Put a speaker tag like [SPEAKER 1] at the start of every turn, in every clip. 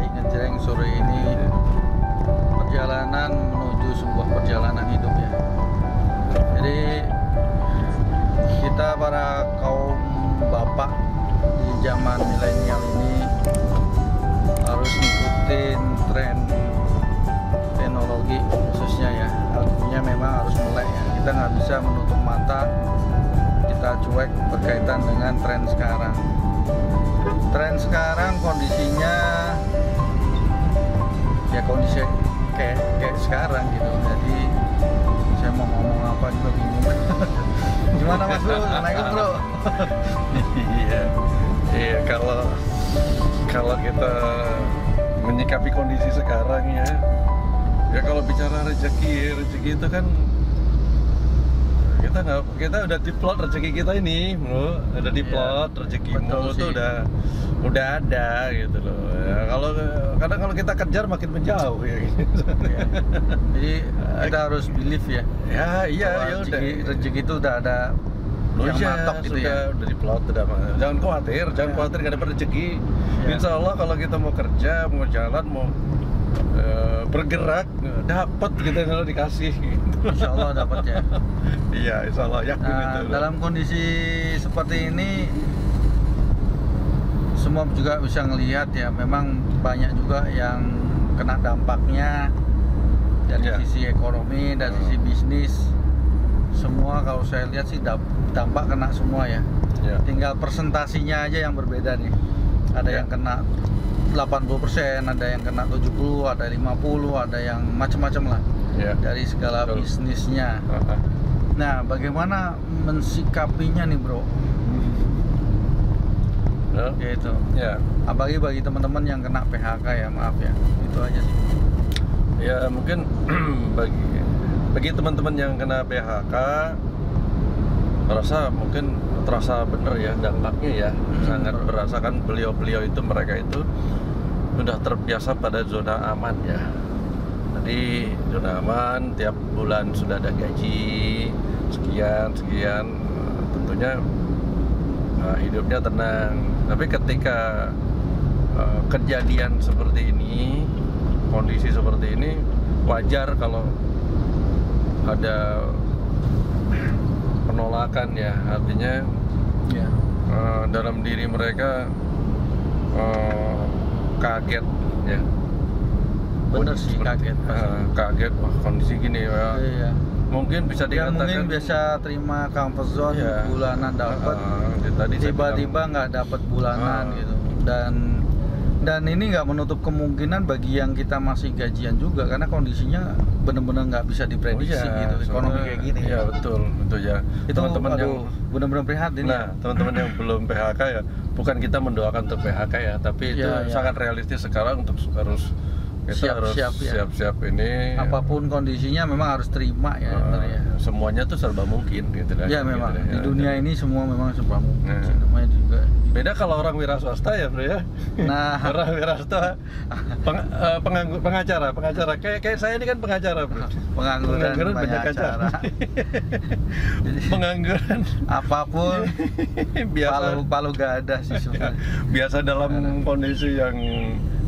[SPEAKER 1] Kiai Ngejreng sore ini perjalanan menuju sebuah perjalanan hidup ya. Jadi kita para kaum bapak di zaman milenial ini harus ngikutin tren teknologi khususnya ya. Artinya memang harus melek ya. Kita nggak bisa menutup mata, kita cuek berkaitan dengan tren sekarang. Tren sekarang kondisinya ya kondisi kayak sekarang gitu. Jadi saya mau ngomong apa juga bingung. Gimana Mas Bro? Assalamualaikum Bro.
[SPEAKER 2] Iya, kalau kita menyikapi kondisi sekarang ya kalau bicara rezeki itu kan kita udah diplot rezeki kita ini, Bro. Udah diplot rezekimu tuh udah ada gitu loh. Ya, kadang kalau kita kejar makin menjauh ya gitu.
[SPEAKER 1] Ya. Jadi kita harus believe ya.
[SPEAKER 2] Ya
[SPEAKER 1] rezeki itu udah ada yang matok gitu ya.
[SPEAKER 2] Udah diplot, jangan khawatir gak dapat rezeki. Ya. Insya Allah kalau kita mau kerja, mau jalan, mau bergerak, dapat gitu kalau dikasih.
[SPEAKER 1] Insya Allah dapat ya.
[SPEAKER 2] Iya, insya Allah yakin itu.
[SPEAKER 1] Dalam kondisi seperti ini, semua juga bisa ngelihat ya. Memang banyak juga yang kena dampaknya dari sisi ekonomi, dari sisi bisnis. Semua kalau saya lihat sih dampak kena semua ya. Tinggal persentasinya aja yang berbeda nih. Ada yang kena 80%, ada yang kena 70, ada 50, ada yang macam-macam lah dari segala bisnisnya. Nah, bagaimana mensikapinya nih Bro? Gitu. Apalagi bagi teman-teman yang kena PHK ya, maaf ya, itu aja sih.
[SPEAKER 2] Ya mungkin bagi teman-teman yang kena PHK, mungkin terasa bener ya dampaknya ya, sangat berasa kan. Beliau-beliau itu, mereka itu sudah terbiasa pada zona aman ya. Jadi zona aman, tiap bulan sudah ada gaji sekian, tentunya hidupnya tenang. Tapi ketika kejadian seperti ini, kondisi seperti ini, wajar kalau ada penolakan ya. Artinya dalam diri mereka kaget ya.
[SPEAKER 1] Bener sih,
[SPEAKER 2] kaget. Wah, kondisi gini ya.
[SPEAKER 1] Iya.
[SPEAKER 2] Mungkin bisa dikatakan
[SPEAKER 1] mungkin biasa terima comfort zone bulanan dapat, tiba-tiba nggak dapat bulanan gitu. Dan ini nggak menutup kemungkinan bagi yang kita masih gajian juga, karena kondisinya benar-benar nggak bisa diprediksi gitu, ekonomi kayak gini.
[SPEAKER 2] Iya betul ya.
[SPEAKER 1] Itu teman-teman yang benar-benar prihatin.
[SPEAKER 2] Nah, teman-teman yang belum PHK ya, bukan kita mendoakan untuk PHK ya, tapi itu sangat realistis sekarang untuk harus siap-siap ini.
[SPEAKER 1] Apapun kondisinya memang harus terima ya.
[SPEAKER 2] Semuanya tuh serba mungkin gitu kan.
[SPEAKER 1] Ya memang gitu, di dunia ini semua memang serba mungkin. Namanya juga.
[SPEAKER 2] Beda kalau orang wira swasta ya Bro ya.
[SPEAKER 1] Nah,
[SPEAKER 2] orang wira swasta pengacara kayak saya ini kan pengacara Bro.
[SPEAKER 1] Pengangguran banyak acara.
[SPEAKER 2] Pengangguran
[SPEAKER 1] apapun biasa palu gak ada sih sebenarnya.
[SPEAKER 2] Biasa dalam kondisi yang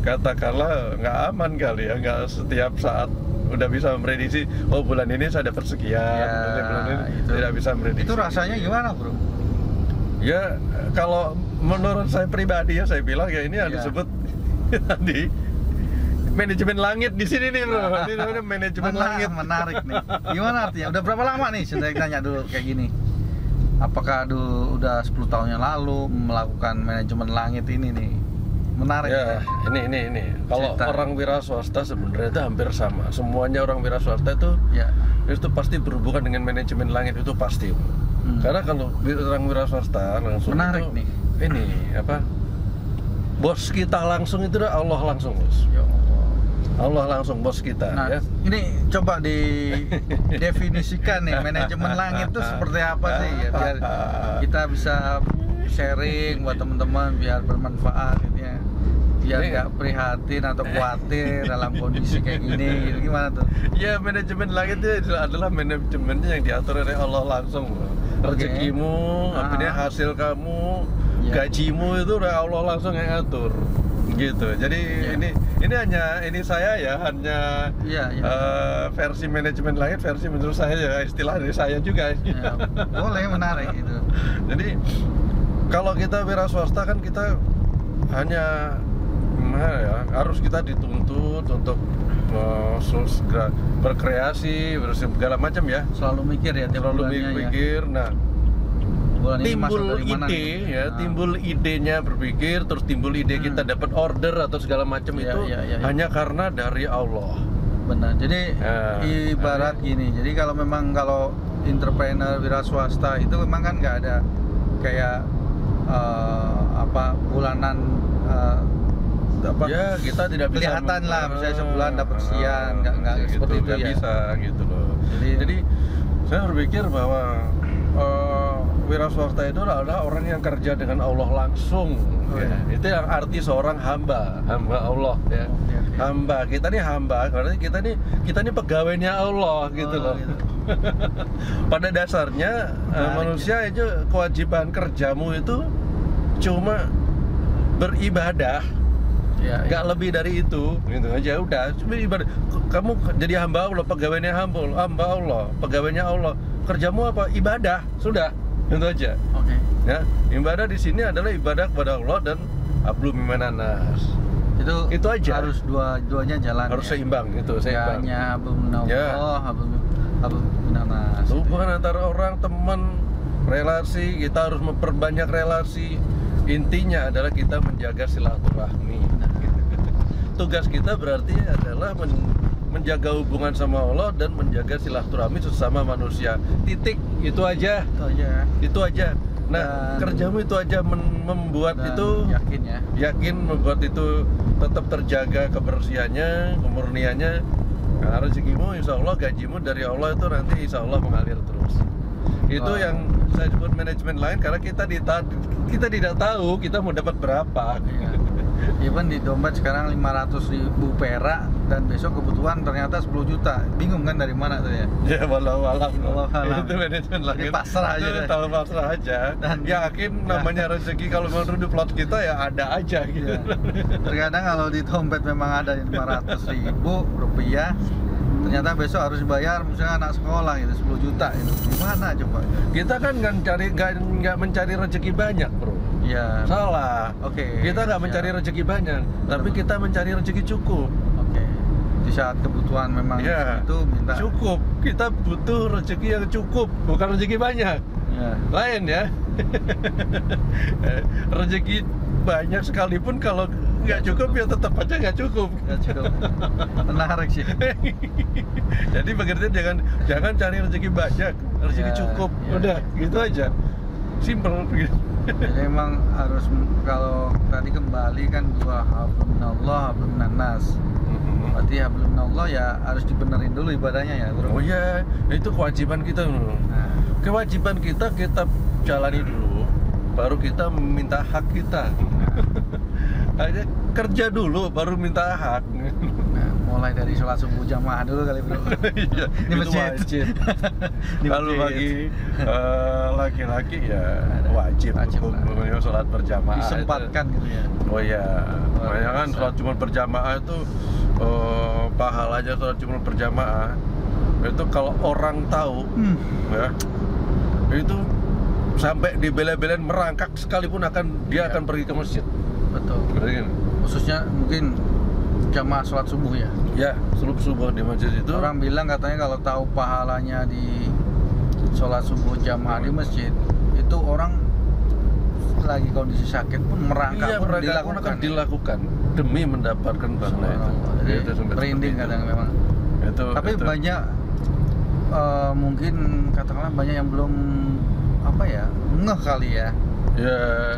[SPEAKER 2] katakanlah nggak aman kali ya, nggak setiap saat udah bisa memprediksi, oh bulan ini saya dapat sekian, bulan ini tidak bisa memprediksi.
[SPEAKER 1] Itu rasanya gimana Bro?
[SPEAKER 2] Ya kalau menurut saya pribadi ya, saya bilang ya ini yang disebut tadi manajemen langit di sini nih Bro. Ini manajemen langit.
[SPEAKER 1] Menarik nih. Gimana artinya? Udah berapa lama nih? Saya tanya dulu kayak gini. Apakah udah 10 tahun yang lalu melakukan manajemen langit ini nih? Menarik
[SPEAKER 2] ya. Ini. Kalau orang wira swasta sebenarnya itu hampir sama. Semuanya orang wira swasta itu itu pasti berhubungan dengan manajemen langit, itu pasti. Karena kalau orang wira swasta langsung
[SPEAKER 1] menarik
[SPEAKER 2] itu,
[SPEAKER 1] nih.
[SPEAKER 2] Ini apa? Bos kita langsung itu udah Allah langsung, Bos.
[SPEAKER 1] Ya Allah.
[SPEAKER 2] Allah langsung bos kita.
[SPEAKER 1] Nah, ini coba didefinisikan nih, manajemen langit itu seperti apa sih ya, biar kita bisa sharing buat teman-teman biar bermanfaat gitu ya. Biar nggak prihatin atau khawatir dalam kondisi kayak gini gitu. Gimana tuh?
[SPEAKER 2] Ya, manajemen langit itu adalah manajemennya yang diatur oleh Allah langsung. Rezekimu, artinya hasil kamu, gajimu itu udah Allah langsung yang atur. gitu. Jadi ini hanya saya ya, hanya
[SPEAKER 1] Iya, iya.
[SPEAKER 2] versi manajemen langit, versi menurut saya ya, istilah dari saya juga.
[SPEAKER 1] Ya, boleh, menarik itu.
[SPEAKER 2] Jadi kalau kita wira swasta kan kita hanya harus kita dituntut untuk berkreasi, segala macam ya.
[SPEAKER 1] Selalu mikir ya tiap
[SPEAKER 2] Selalu
[SPEAKER 1] bulannya
[SPEAKER 2] mikir. Nah,
[SPEAKER 1] bulan ini masuk
[SPEAKER 2] timbul
[SPEAKER 1] dari mana
[SPEAKER 2] ide
[SPEAKER 1] gitu.
[SPEAKER 2] ya, timbul idenya berpikir, terus timbul ide kita dapat order atau segala macam
[SPEAKER 1] Iya,
[SPEAKER 2] itu
[SPEAKER 1] iya, iya.
[SPEAKER 2] hanya karena dari Allah.
[SPEAKER 1] Benar. Jadi ibarat gini. Jadi kalau entrepreneur wira swasta itu memang kan nggak ada kayak bulanan
[SPEAKER 2] Ya, kita tidak bisa
[SPEAKER 1] kelihatan lah, misalnya sebulan dapat sekian, nggak
[SPEAKER 2] gitu,
[SPEAKER 1] seperti itu
[SPEAKER 2] nggak
[SPEAKER 1] ya.
[SPEAKER 2] bisa gitu loh. Jadi saya berpikir bahwa wira swasta itu adalah orang yang kerja dengan Allah langsung. Ya. Itu yang arti seorang hamba Allah ya.
[SPEAKER 1] Oke.
[SPEAKER 2] Hamba, kita nih hamba, karena kita nih pegawainya Allah gitu loh.
[SPEAKER 1] Gitu.
[SPEAKER 2] Pada dasarnya manusia itu kewajiban kerjamu itu cuma beribadah.
[SPEAKER 1] Ya,
[SPEAKER 2] Nggak lebih dari itu, gitu aja udah. Cuma ibadah. Kamu jadi hamba Allah, pegawainya hamba Allah, pegawainya Allah. Kerjamu apa? Ibadah, sudah, itu aja.
[SPEAKER 1] Oke.
[SPEAKER 2] Ya, ibadah di sini adalah ibadah kepada Allah dan hablum minan nas. Itu aja.
[SPEAKER 1] Harus duanya jalan.
[SPEAKER 2] Harus
[SPEAKER 1] ya.
[SPEAKER 2] seimbang, itu seimbang.
[SPEAKER 1] Hanya hablum minallah,
[SPEAKER 2] Ya.
[SPEAKER 1] hablum minan nas.
[SPEAKER 2] Hubungan antara orang, teman, relasi, kita harus memperbanyak relasi. Intinya adalah kita menjaga silaturahmi. Tugas kita berarti adalah menjaga hubungan sama Allah dan menjaga silaturahmi sesama manusia. Titik, itu aja. Itu aja. Nah, kerjamu itu aja membuat itu yakin membuat itu tetap terjaga kebersihannya, kemurniannya. Nah, rezekimu insya Allah, gajimu dari Allah itu nanti insya Allah mengalir terus. Itu yang saya sebut manajemen lain, karena kita tidak tahu kita mau dapat berapa.
[SPEAKER 1] Even di dompet sekarang 500.000 perak dan besok kebutuhan ternyata 10 juta. Bingung kan dari mana tuh ya?
[SPEAKER 2] Ya walau alam.
[SPEAKER 1] Wallahualam.
[SPEAKER 2] Itu manajemen lagi.
[SPEAKER 1] Pasrah aja.
[SPEAKER 2] Itu tahu pasrah aja. Dan yakin namanya rezeki kalau menurut di plot kita ya ada aja gitu.
[SPEAKER 1] Ya. Terkadang kalau di dompet memang ada 500.000 rupiah, ternyata besok harus dibayar misalnya anak sekolah gitu 10 juta itu. Gimana coba?
[SPEAKER 2] Kita kan nggak mencari rezeki banyak, bro.
[SPEAKER 1] Ya.
[SPEAKER 2] Salah.
[SPEAKER 1] Oke.
[SPEAKER 2] Kita nggak mencari rezeki banyak, tapi kita mencari rezeki cukup.
[SPEAKER 1] Oke. Di saat kebutuhan memang itu minta
[SPEAKER 2] cukup. Kita butuh rezeki yang cukup, bukan rezeki banyak.
[SPEAKER 1] Ya.
[SPEAKER 2] Lain ya. Rezeki banyak sekalipun kalau nggak cukup ya tetap aja nggak cukup.
[SPEAKER 1] Nggak cukup. Menarik sih.
[SPEAKER 2] Jadi pengertian jangan cari rezeki banyak, rezeki cukup. Udah gitu aja. Simple begitu.
[SPEAKER 1] Jadi memang harus, kalau tadi kembali kan dua, hablum minallah, hablum minan nas. Berarti hablum minallah ya harus dibenerin dulu ibadahnya ya, bro.
[SPEAKER 2] Oh iya, itu kewajiban kita dulu.
[SPEAKER 1] Nah.
[SPEAKER 2] Kewajiban kita jalani dulu, baru kita minta hak kita. Aja kerja dulu baru minta hak.
[SPEAKER 1] Nah, mulai dari sholat subuh jamaah dulu kali, bro.
[SPEAKER 2] Iya,
[SPEAKER 1] Di masjid.
[SPEAKER 2] wajib. Kalau bagi laki-laki ya wajib hukumnya sholat berjamaah.
[SPEAKER 1] Disempatkan gitu ya.
[SPEAKER 2] Oh iya, makanya kan sholat cuma berjamaah itu pahalanya sholat cuma berjamaah itu kalau orang tahu ya itu sampai dibela-belain merangkak sekalipun dia akan pergi ke masjid.
[SPEAKER 1] Betul. Khususnya mungkin jamaah sholat subuh ya.
[SPEAKER 2] Ya, sholat subuh di masjid itu.
[SPEAKER 1] Orang bilang katanya kalau tahu pahalanya di sholat subuh jamaah di masjid, itu orang lagi kondisi sakit pun merangkak pun
[SPEAKER 2] dilakukan demi mendapatkan pahala itu.
[SPEAKER 1] Jadi merinding kadang memang. Tapi banyak mungkin katakanlah banyak yang belum ngeh kali ya.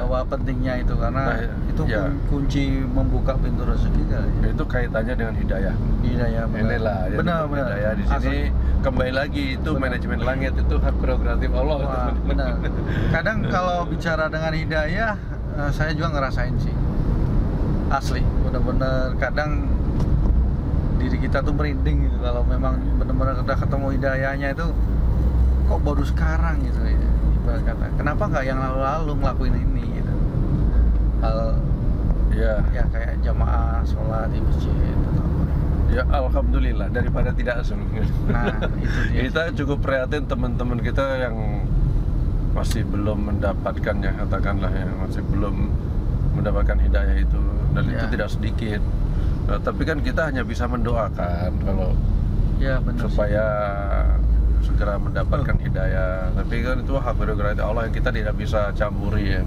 [SPEAKER 1] Bahwa pentingnya itu karena itu kunci membuka pintu rezeki kali.
[SPEAKER 2] Itu kaitannya dengan hidayah. Inilah
[SPEAKER 1] benar.
[SPEAKER 2] Hidayah di sini kembali lagi itu manajemen langit itu hak prerogatif Allah.
[SPEAKER 1] Wah, benar. Kadang kalau bicara dengan hidayah saya juga ngerasain sih. Asli, benar-benar kadang diri kita tuh merinding gitu kalau memang benar-benar udah ketemu hidayahnya itu kok baru sekarang gitu ya. Kata, kenapa nggak yang lalu-lalu ngelakuin ini gitu.
[SPEAKER 2] Ya.
[SPEAKER 1] Ya kayak jamaah sholat di masjid atau apa.
[SPEAKER 2] Ya alhamdulillah daripada tidak sebenarnya.
[SPEAKER 1] Nah itu dia.
[SPEAKER 2] Kita cukup prihatin teman-teman kita yang masih belum mendapatkan, ya katakanlah, yang masih belum mendapatkan hidayah itu, dan
[SPEAKER 1] Ya.
[SPEAKER 2] itu tidak sedikit. Nah, tapi kan kita hanya bisa mendoakan kalau
[SPEAKER 1] Ya benar.
[SPEAKER 2] supaya segera mendapatkan hidayah. Tapi kan itu hak prerogatif Allah yang kita tidak bisa campuri ya.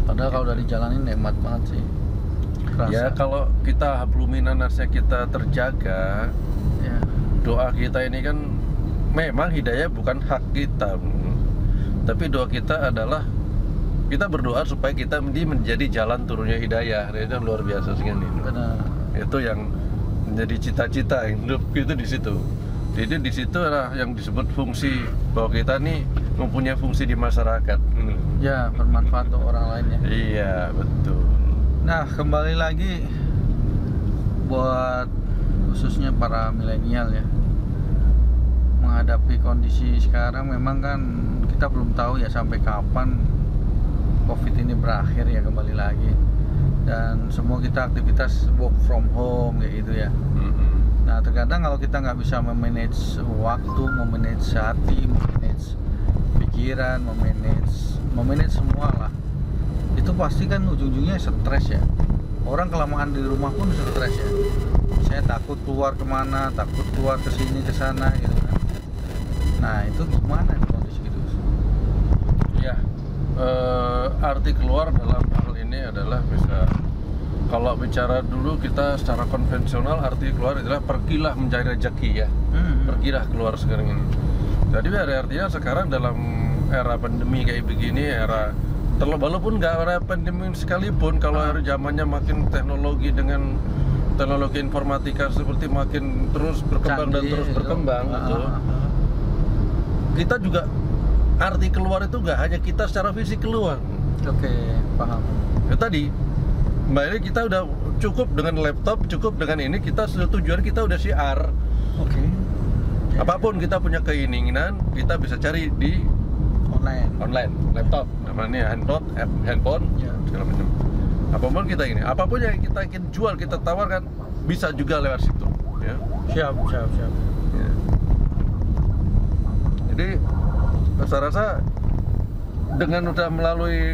[SPEAKER 1] Padahal kalau udah dijalanin nikmat banget sih. Kerasa.
[SPEAKER 2] Ya kalau kita habluminan nasnya kita terjaga,
[SPEAKER 1] Ya.
[SPEAKER 2] doa kita ini kan memang hidayah bukan hak kita, tapi doa kita adalah kita berdoa supaya kita menjadi jalan turunnya hidayah. Itu luar biasa sekali.
[SPEAKER 1] Benar.
[SPEAKER 2] Itu yang menjadi cita-cita hidup itu di situ. Jadi di situ adalah yang disebut fungsi, bahwa kita nih mempunyai fungsi di masyarakat.
[SPEAKER 1] Ya bermanfaat untuk orang lain ya.
[SPEAKER 2] Iya betul.
[SPEAKER 1] Nah kembali lagi buat khususnya para milenial ya, menghadapi kondisi sekarang memang kan kita belum tahu ya sampai kapan COVID ini berakhir ya, kembali lagi. Dan semua kita aktivitas work from home kayak gitu ya. Nah terkadang kalau kita nggak bisa memanage waktu, memanage hati, memanage pikiran, memanage semua lah, itu pasti kan ujung-ujungnya stres ya. Orang kelamaan di rumah pun stres ya. Saya takut keluar kemana, takut keluar ke sini ke sana gitu kan. Nah itu gimana nih kondisi gitu?
[SPEAKER 2] Ya, arti keluar dalam hal ini adalah bisa, kalau bicara dulu kita secara konvensional, arti keluar adalah pergilah mencari rezeki ya. Pergilah keluar sekarang ini. Jadi ada artinya sekarang dalam era pandemi kayak begini, walaupun nggak era pandemi sekalipun, kalau zamannya makin teknologi dengan teknologi informatika seperti makin terus berkembang dan terus berkembang gitu. Kita juga arti keluar itu nggak hanya kita secara fisik keluar.
[SPEAKER 1] Oke, paham.
[SPEAKER 2] Ya tadi, kembali kita udah cukup dengan laptop, cukup dengan ini, kita tujuan kita udah siar.
[SPEAKER 1] Oke.
[SPEAKER 2] Apapun kita punya keinginan, kita bisa cari di online, laptop, namanya handphone,
[SPEAKER 1] Ya.
[SPEAKER 2] segala macam. Apapun kita ini, apapun yang kita ingin jual, kita tawarkan, bisa juga lewat situ. Ya.
[SPEAKER 1] Siap.
[SPEAKER 2] Ya. Jadi saya rasa dengan udah melalui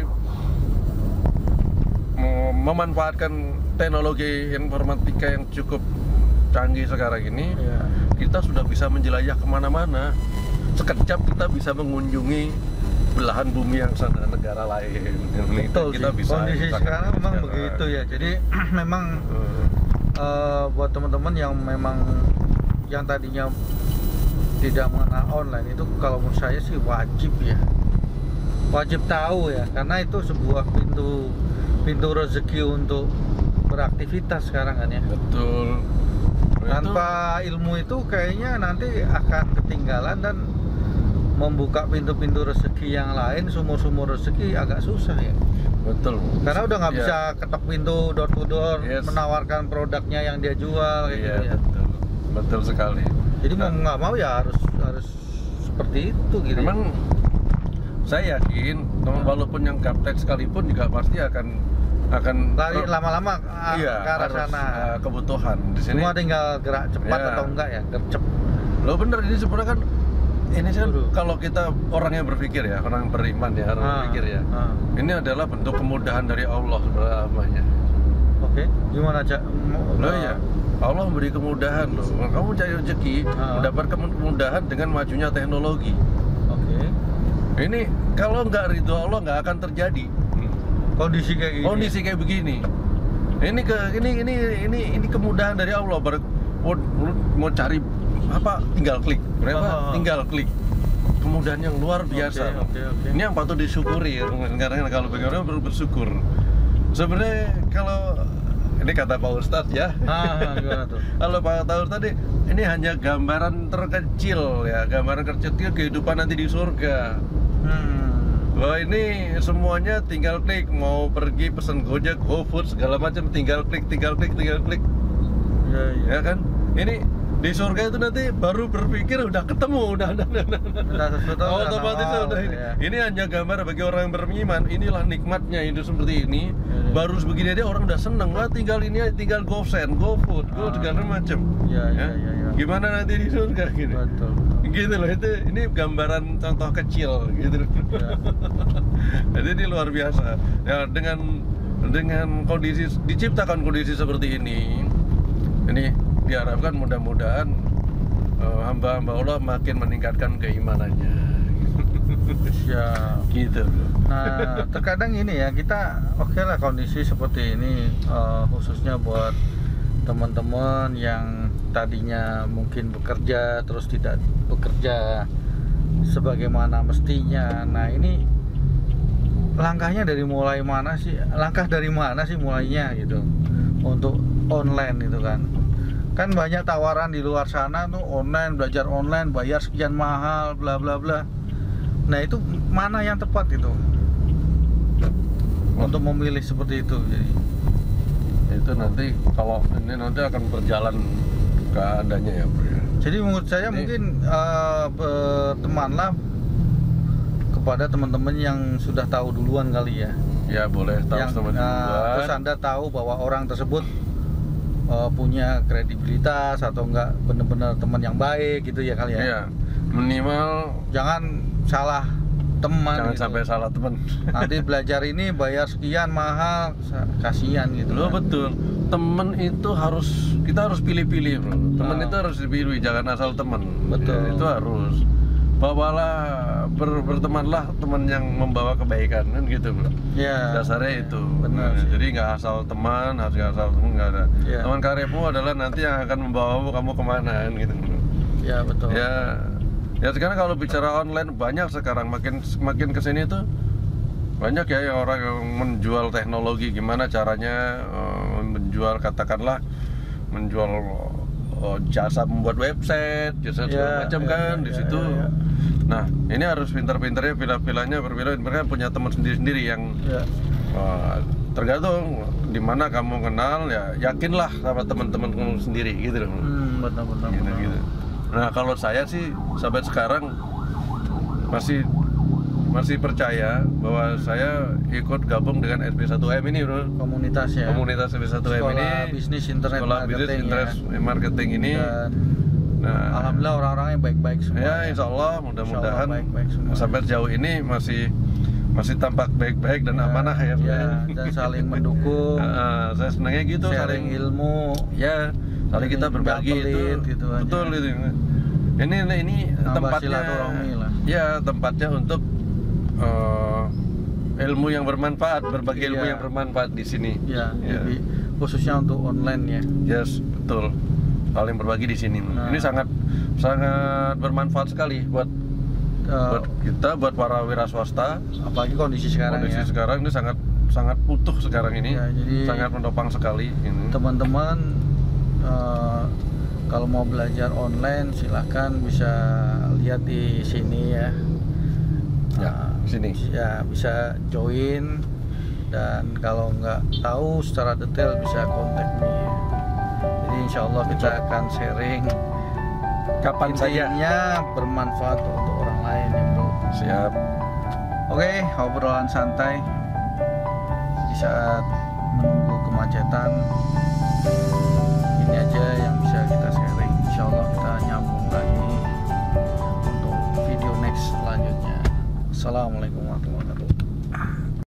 [SPEAKER 2] memanfaatkan teknologi informatika yang cukup canggih sekarang ini,
[SPEAKER 1] Ya.
[SPEAKER 2] kita sudah bisa menjelajah kemana-mana. Sekejap kita bisa mengunjungi belahan bumi yang sana, negara lain.
[SPEAKER 1] Betul
[SPEAKER 2] Kita
[SPEAKER 1] sih.
[SPEAKER 2] bisa
[SPEAKER 1] Kondisi sekarang memang begitu ya. Jadi memang buat teman-teman yang memang yang tadinya tidak mengenal online, itu kalau menurut saya sih wajib tahu ya, karena itu sebuah pintu rezeki untuk beraktivitas sekarang kan ya.
[SPEAKER 2] Betul.
[SPEAKER 1] Tanpa ilmu itu kayaknya nanti akan ketinggalan dan membuka pintu-pintu rezeki yang lain, sumur-sumur rezeki agak susah ya.
[SPEAKER 2] Betul.
[SPEAKER 1] Karena udah nggak
[SPEAKER 2] Ya.
[SPEAKER 1] bisa ketok pintu door to door,
[SPEAKER 2] Yes.
[SPEAKER 1] menawarkan produknya yang dia jual kayak
[SPEAKER 2] Iya,
[SPEAKER 1] gitu ya.
[SPEAKER 2] betul sekali.
[SPEAKER 1] Jadi mau nggak mau ya harus seperti itu gitu.
[SPEAKER 2] Memang saya yakin, walaupun yang gaptek sekalipun juga pasti akan
[SPEAKER 1] lari lama-lama
[SPEAKER 2] iya,
[SPEAKER 1] ke arah
[SPEAKER 2] harus,
[SPEAKER 1] sana.
[SPEAKER 2] kebutuhan di sini.
[SPEAKER 1] Semua tinggal gerak cepat
[SPEAKER 2] Iya.
[SPEAKER 1] atau enggak ya, gercep.
[SPEAKER 2] Lo bener, ini sebenarnya kan ini kan
[SPEAKER 1] Betul.
[SPEAKER 2] kalau kita orang yang berpikir ya, orang yang beriman ya, orang berpikir ya. Ini adalah bentuk kemudahan dari Allah sebenarnya namanya.
[SPEAKER 1] Oke, gimana Cak?
[SPEAKER 2] Loh ya, Allah memberi kemudahan loh. Kamu cari rezeki, mendapatkan kemudahan dengan majunya teknologi.
[SPEAKER 1] Oke.
[SPEAKER 2] Ini kalau nggak ridho Allah nggak akan terjadi.
[SPEAKER 1] Kondisi kayak gini.
[SPEAKER 2] Kondisi kayak begini. Ini kemudahan dari Allah. Mau cari apa? Tinggal klik. Berapa? Tinggal klik. Kemudahan yang luar biasa.
[SPEAKER 1] Oke.
[SPEAKER 2] Ini yang patut disyukuri. Karena kalau bagi orang perlu bersyukur. Sebenarnya kalau ini kata Pak Ustadz ya.
[SPEAKER 1] Gimana tuh?
[SPEAKER 2] Kalau Pak Ustadz tadi, ini hanya gambaran terkecil ya, gambaran kecil kehidupan nanti di surga. Wah, ini semuanya tinggal klik, mau pergi pesen Gojek, GoFood segala macam tinggal klik.
[SPEAKER 1] Iya.
[SPEAKER 2] Ya kan? Ini Di surga itu nanti baru berpikir udah ketemu, udah
[SPEAKER 1] sesuatu
[SPEAKER 2] otomatis udah ini.
[SPEAKER 1] ya.
[SPEAKER 2] Ini hanya gambar bagi orang yang beriman. Inilah nikmatnya hidup seperti ini.
[SPEAKER 1] Ya.
[SPEAKER 2] Baru sebegini dia orang udah seneng lah, tinggal ini tinggal GoSend, GoFood, segala macam.
[SPEAKER 1] Ya.
[SPEAKER 2] Gimana nanti di surga gitu.
[SPEAKER 1] Betul.
[SPEAKER 2] Gitu loh, itu ini gambaran contoh kecil gitu loh.
[SPEAKER 1] Ya.
[SPEAKER 2] Jadi ini luar biasa. Ya, dengan kondisi diciptakan kondisi seperti ini diharapkan mudah-mudahan hamba-hamba Allah makin meningkatkan keimanannya.
[SPEAKER 1] Ya.
[SPEAKER 2] Gitu.
[SPEAKER 1] Nah, terkadang ini ya, kita oke lah kondisi seperti ini, khususnya buat teman-teman yang tadinya mungkin bekerja terus tidak bekerja sebagaimana mestinya. Nah, ini langkah dari mana sih mulainya gitu untuk online itu kan banyak tawaran di luar sana tuh, online, belajar online, bayar sekian mahal, bla bla bla. Nah, itu mana yang tepat itu untuk memilih seperti itu? Jadi
[SPEAKER 2] itu nanti kalau ini nanti akan berjalan keadaannya ya, Bro.
[SPEAKER 1] Jadi menurut saya mungkin bertemanlah kepada teman-teman yang sudah tahu duluan kali ya.
[SPEAKER 2] Ya boleh tahu teman duluan.
[SPEAKER 1] Terus Anda tahu bahwa orang tersebut punya kredibilitas atau enggak benar-benar teman yang baik gitu ya kali ya.
[SPEAKER 2] Iya. Minimal
[SPEAKER 1] jangan salah teman.
[SPEAKER 2] Jangan
[SPEAKER 1] gitu.
[SPEAKER 2] sampai salah teman.
[SPEAKER 1] Nanti belajar ini bayar sekian mahal, kasihan gitu.
[SPEAKER 2] Loh, betul. Temen itu kita harus pilih-pilih, Bro. Temen
[SPEAKER 1] Nah.
[SPEAKER 2] itu harus dipilih, jangan asal temen.
[SPEAKER 1] Betul.
[SPEAKER 2] Ya, itu harus. Bawalah bertemanlah teman yang membawa kebaikan kan gitu, Bro.
[SPEAKER 1] Ya.
[SPEAKER 2] Dasarnya itu.
[SPEAKER 1] Benar sih.
[SPEAKER 2] Jadi nggak asal teman, harus nggak asal teman, nggak ada.
[SPEAKER 1] Ya.
[SPEAKER 2] Teman karibmu adalah nanti yang akan membawamu kamu kemana kan gitu, Bro.
[SPEAKER 1] Ya, betul.
[SPEAKER 2] Ya sekarang kalau bicara online banyak sekarang makin kesini tuh banyak ya yang orang yang menjual teknologi, gimana caranya menjual, katakanlah menjual jasa membuat website, jasa segala macam kan di situ.
[SPEAKER 1] Ya.
[SPEAKER 2] Nah, ini harus pintar-pintarnya pilih-pilihnya berbeda. Mereka punya teman sendiri-sendiri yang tergantung di mana kamu kenal, ya yakinlah sama teman-teman kamu sendiri gitu loh.
[SPEAKER 1] Benar-benar.
[SPEAKER 2] Gitu. Nah, kalau saya sih sampai sekarang masih percaya bahwa saya ikut gabung dengan SP1M ini, Bro.
[SPEAKER 1] Komunitas ya.
[SPEAKER 2] Komunitas SP1M
[SPEAKER 1] Sekolah
[SPEAKER 2] ini.
[SPEAKER 1] bisnis internet
[SPEAKER 2] Sekolah
[SPEAKER 1] marketing
[SPEAKER 2] bisnis internet
[SPEAKER 1] ya.
[SPEAKER 2] marketing ini.
[SPEAKER 1] Dan
[SPEAKER 2] Nah,
[SPEAKER 1] alhamdulillah orang-orangnya baik-baik semua.
[SPEAKER 2] ya insya Allah mudah-mudahan
[SPEAKER 1] baik-baik semua.
[SPEAKER 2] sampai sejauh ini masih tampak baik-baik dan amanah ya, Bro.
[SPEAKER 1] Ya, dan saling mendukung.
[SPEAKER 2] Saya senangnya gitu,
[SPEAKER 1] sharing ilmu.
[SPEAKER 2] Ya, saling kita berbagi itu.
[SPEAKER 1] Gitu
[SPEAKER 2] Betul
[SPEAKER 1] aja.
[SPEAKER 2] itu. Ini
[SPEAKER 1] Nambah
[SPEAKER 2] tempatnya.
[SPEAKER 1] silaturahmi lah.
[SPEAKER 2] Ya, tempatnya untuk ilmu yang bermanfaat, berbagi ilmu
[SPEAKER 1] Iya.
[SPEAKER 2] yang bermanfaat di sini.
[SPEAKER 1] Ya,
[SPEAKER 2] Ya.
[SPEAKER 1] jadi khususnya untuk online ya.
[SPEAKER 2] Yes, betul. Saling berbagi di sini.
[SPEAKER 1] Nah.
[SPEAKER 2] Ini sangat bermanfaat sekali buat kita, buat para wira swasta.
[SPEAKER 1] Apalagi kondisi sekarang
[SPEAKER 2] Kondisi
[SPEAKER 1] ya.
[SPEAKER 2] sekarang ini sangat butuh sekarang ini.
[SPEAKER 1] Ya, jadi
[SPEAKER 2] sangat menopang sekali ini.
[SPEAKER 1] teman-teman kalau mau belajar online silahkan bisa lihat di sini ya.
[SPEAKER 2] Ya, sini.
[SPEAKER 1] Ya, bisa join, dan kalau nggak tahu secara detail bisa kontak me. Jadi insya Allah kita akan sharing
[SPEAKER 2] Kapan saja.
[SPEAKER 1] intinya bermanfaat untuk orang lain ya, Bro.
[SPEAKER 2] Siap.
[SPEAKER 1] Oke, obrolan santai di saat menunggu kemacetan. Ini aja yang bisa kita sharing. Insya Allah kita nyambung lagi untuk video next selanjutnya. Assalamualaikum warahmatullahi wabarakatuh.